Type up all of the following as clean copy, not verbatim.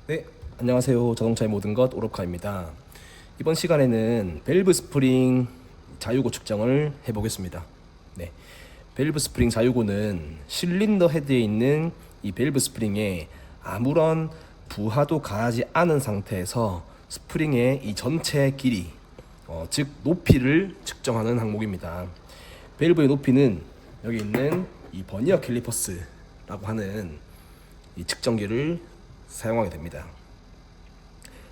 네, 안녕하세요. 자동차의 모든 것 오로카입니다. 이번 시간에는 밸브 스프링 자유고 측정을 해보겠습니다. 네, 밸브 스프링 자유고는 실린더 헤드에 있는 이 밸브 스프링에 아무런 부하도 가하지 않은 상태에서 스프링의 이 전체 길이, 즉 높이를 측정하는 항목입니다. 밸브의 높이는 여기 있는 이 버니어 캘리퍼스라고 하는 이 측정기를 사용하게 됩니다.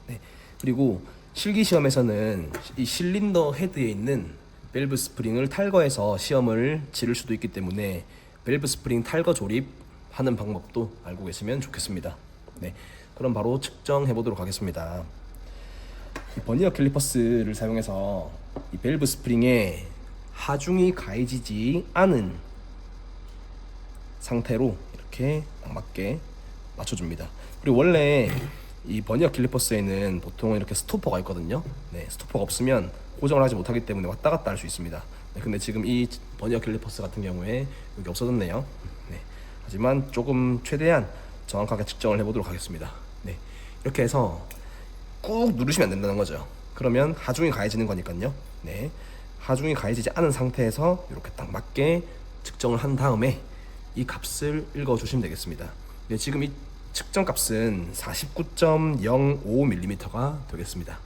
네, 그리고 실기 시험에서는 이 실린더 헤드에 있는 밸브 스프링을 탈거해서 시험을 치를 수도 있기 때문에 밸브 스프링 탈거 조립하는 방법도 알고 계시면 좋겠습니다. 네, 그럼 바로 측정해 보도록 하겠습니다. 이 버니어 캘리퍼스를 사용해서 이 밸브 스프링에 하중이 가해지지 않은 상태로 이렇게 딱 맞게 맞춰줍니다. 그리고 원래 이 버니어 캘리퍼스에는 보통 이렇게 스토퍼가 있거든요. 네, 스토퍼가 없으면 고정을 하지 못하기 때문에 왔다 갔다 할 수 있습니다. 네, 근데 지금 이 버니어 캘리퍼스 같은 경우에 여기 없어졌네요. 네, 하지만 조금 최대한 정확하게 측정을 해보도록 하겠습니다. 네, 이렇게 해서 꾹 누르시면 안 된다는 거죠. 그러면 하중이 가해지는 거니까요. 네, 하중이 가해지지 않은 상태에서 이렇게 딱 맞게 측정을 한 다음에 이 값을 읽어주시면 되겠습니다. 네, 지금 이 측정 값은 49.05mm가 되겠습니다.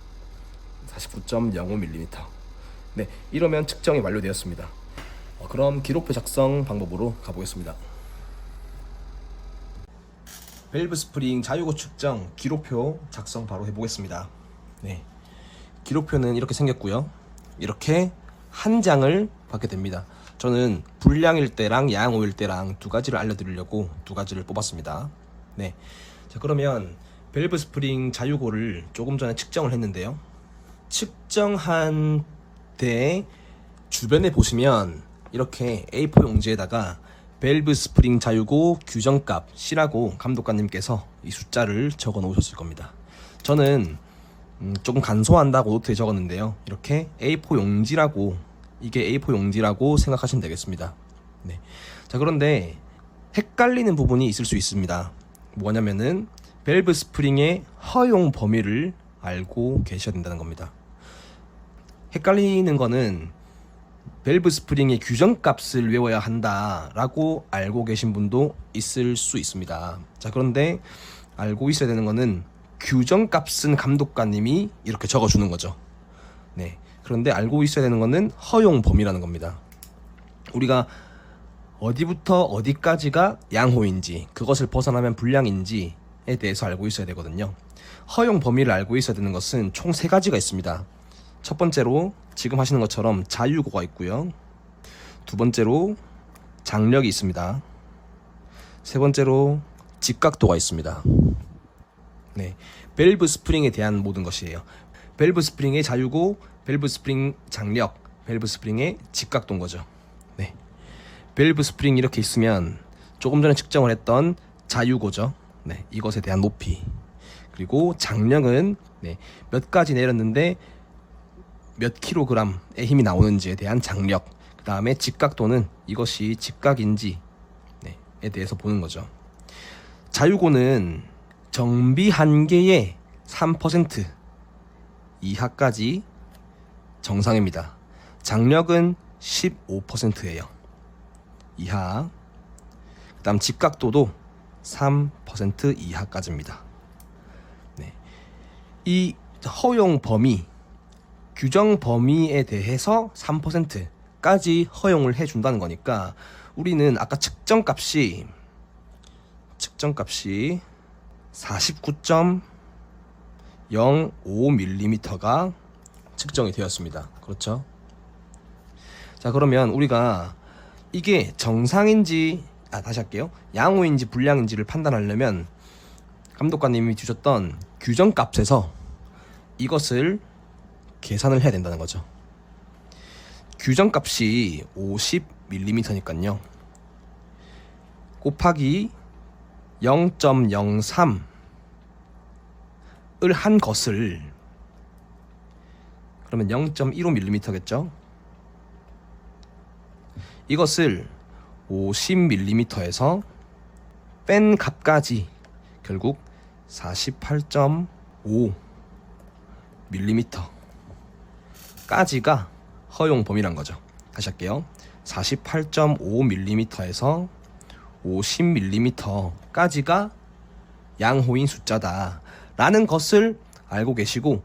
49.05mm. 네, 이러면 측정이 완료되었습니다. 그럼 기록표 작성 방법으로 가보겠습니다. 밸브 스프링 자유고 측정 기록표 작성 바로 해보겠습니다. 네, 기록표는 이렇게 생겼고요. 이렇게 한 장을 받게 됩니다. 저는 불량일 때랑 양호일 때랑 두 가지를 알려드리려고 두 가지를 뽑았습니다. 네, 자 그러면 밸브 스프링 자유고를 조금 전에 측정을 했는데요. 측정한 데 주변에 보시면 이렇게 A4 용지에다가 밸브 스프링 자유고 규정값 C라고 감독관님께서 이 숫자를 적어 놓으셨을 겁니다. 저는 조금 간소한다고 노트에 적었는데요. 이렇게 A4 용지라고, 이게 A4 용지라고 생각하시면 되겠습니다. 네. 자 그런데 헷갈리는 부분이 있을 수 있습니다. 뭐냐면은 밸브 스프링의 허용 범위를 알고 계셔야 된다는 겁니다. 헷갈리는 거는 밸브 스프링의 규정값을 외워야 한다라고 알고 계신 분도 있을 수 있습니다. 자 그런데 알고 있어야 되는 거는 규정값은 감독관님이 이렇게 적어주는 거죠. 네. 그런데 알고 있어야 되는 거는 허용 범위라는 겁니다. 우리가 어디부터 어디까지가 양호인지, 그것을 벗어나면 불량인지에 대해서 알고 있어야 되거든요. 허용 범위를 알고 있어야 되는 것은 총 3가지가 있습니다. 첫 번째로 지금 하시는 것처럼 자유고가 있고요. 두 번째로 장력이 있습니다. 세 번째로 직각도가 있습니다. 네, 밸브 스프링에 대한 모든 것이에요. 밸브 스프링의 자유고, 밸브 스프링 장력, 밸브 스프링의 직각도인 거죠. 네, 밸브 스프링 이렇게 있으면 조금 전에 측정을 했던 자유고죠. 네, 이것에 대한 높이. 그리고 장력은 몇 가지 내렸는데 몇 킬로그램의 힘이 나오는지에 대한 장력. 그 다음에 직각도는 이것이 직각인지에 대해서 보는 거죠. 자유고는 정비 한계의 3% 이하까지 정상입니다. 장력은 15%예요. 이하. 그 다음 직각도도 3% 이하까지입니다. 네. 이 허용 범위, 규정 범위에 대해서 3%까지 허용을 해준다는 거니까 우리는 아까 측정값이 49.05mm가 측정이 되었습니다. 그렇죠? 자 그러면 우리가 이게 정상인지, 다시 할게요. 양호인지 불량인지를 판단하려면 감독관님이 주셨던 규정값에서 이것을 계산을 해야 된다는 거죠. 규정값이 50mm니까요. 곱하기 0.03을 한 것을, 그러면 0.15mm겠죠. 이것을 50mm에서 뺀 값까지 결국 48.5mm 까지가 허용 범위란 거죠. 다시 할게요. 48.5mm에서 50mm까지가 양호인 숫자다 라는 것을 알고 계시고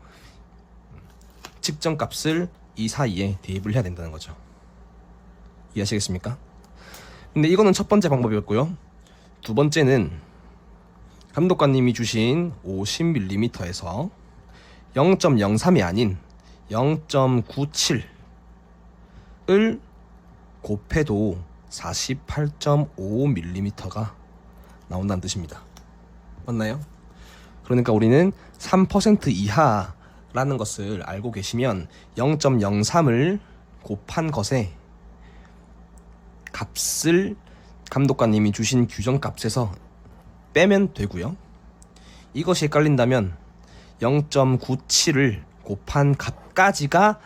측정값을 이 사이에 대입을 해야 된다는 거죠. 이해하시겠습니까? 근데 이거는 첫 번째 방법이었고요. 두 번째는 감독관님이 주신 50mm에서 0.03이 아닌 0.97을 곱해도 48.5mm가 나온다는 뜻입니다. 맞나요? 그러니까 우리는 3% 이하라는 것을 알고 계시면 0.03을 곱한 것에 값을 감독관님이 주신 규정값에서 빼면 되고요. 이것이 헷갈린다면 0.97을 곱한 값까지가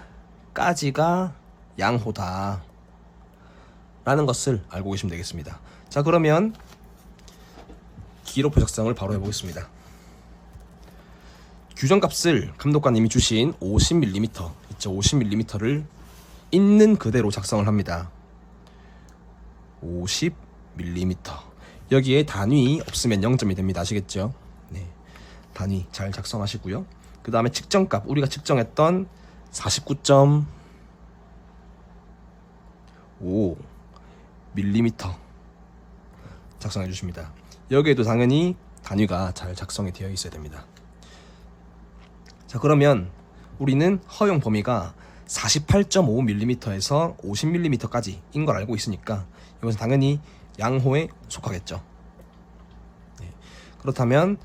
양호다 라는 것을 알고 계시면 되겠습니다. 자, 그러면 기록표 작성을 바로 해보겠습니다. 규정값을 감독관님이 주신 50mm 있죠. 50mm를 있는 그대로 작성을 합니다. 50mm. 여기에 단위 없으면 0점이 됩니다. 아시겠죠? 네. 단위 잘 작성하시고요. 그 다음에 측정값, 우리가 측정했던 49.5mm 작성해 주십니다. 여기에도 당연히 단위가 잘 작성이 되어 있어야 됩니다. 자, 그러면 우리는 허용 범위가 48.5mm에서 50mm까지인 걸 알고 있으니까 이것은 당연히 양호에 속하겠죠. 네. 그렇다면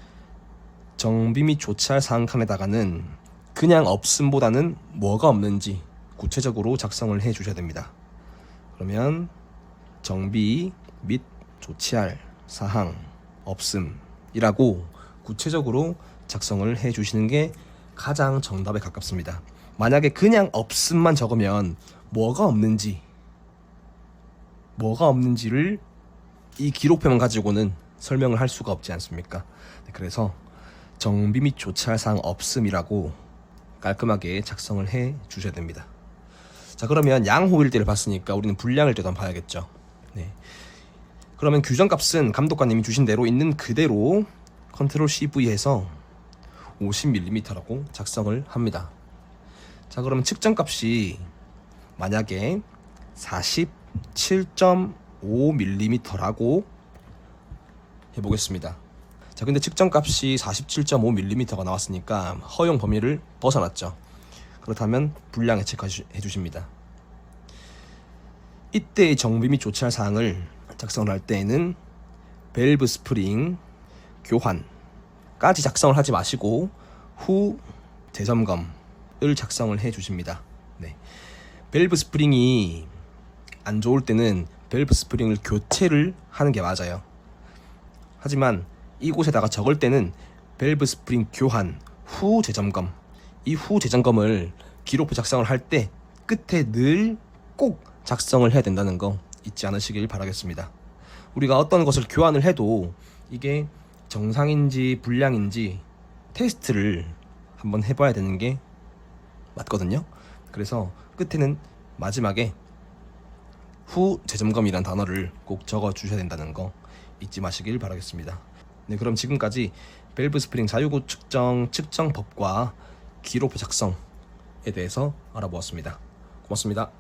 정비 및 조치할 사항 칸에다가는 그냥 없음보다는 뭐가 없는지 구체적으로 작성을 해 주셔야 됩니다. 그러면 정비 및 조치할 사항 없음이라고 구체적으로 작성을 해 주시는 게 가장 정답에 가깝습니다. 만약에 그냥 없음만 적으면 뭐가 없는지를 이 기록표만 가지고는 설명을 할 수가 없지 않습니까? 네, 그래서 정비 및 조치할 사항 없음이라고 깔끔하게 작성을 해 주셔야 됩니다. 자, 그러면 양호일 때를 봤으니까 우리는 불량일 때도 한번 봐야겠죠. 네. 그러면 규정값은 감독관님이 주신 대로 있는 그대로 컨트롤 CV 해서 50mm라고 작성을 합니다. 자, 그러면 측정값이 만약에 47.5mm라고 해보겠습니다. 자, 근데 측정값이 47.5mm가 나왔으니까 허용 범위를 벗어났죠. 그렇다면 불량에 체크해 주십니다. 이때의 정비 및 조치할 사항을 작성을 할 때에는 밸브 스프링 교환까지 작성을 하지 마시고 후 재점검을 작성을 해 주십니다. 네. 밸브 스프링이 안 좋을 때는 밸브 스프링을 교체를 하는 게 맞아요. 하지만 이곳에다가 적을 때는 밸브 스프링 교환 후 재점검, 이 후 재점검을 기록부 작성을 할 때 끝에 늘 꼭 작성을 해야 된다는 거 잊지 않으시길 바라겠습니다. 우리가 어떤 것을 교환을 해도 이게 정상인지 불량인지 테스트를 한번 해봐야 되는 게 맞거든요. 그래서 끝에는 마지막에 후 재점검이란 단어를 꼭 적어 주셔야 된다는 거 잊지 마시길 바라겠습니다. 네, 그럼 지금까지 밸브 스프링 자유구 측정법과 기록표 작성에 대해서 알아보았습니다. 고맙습니다.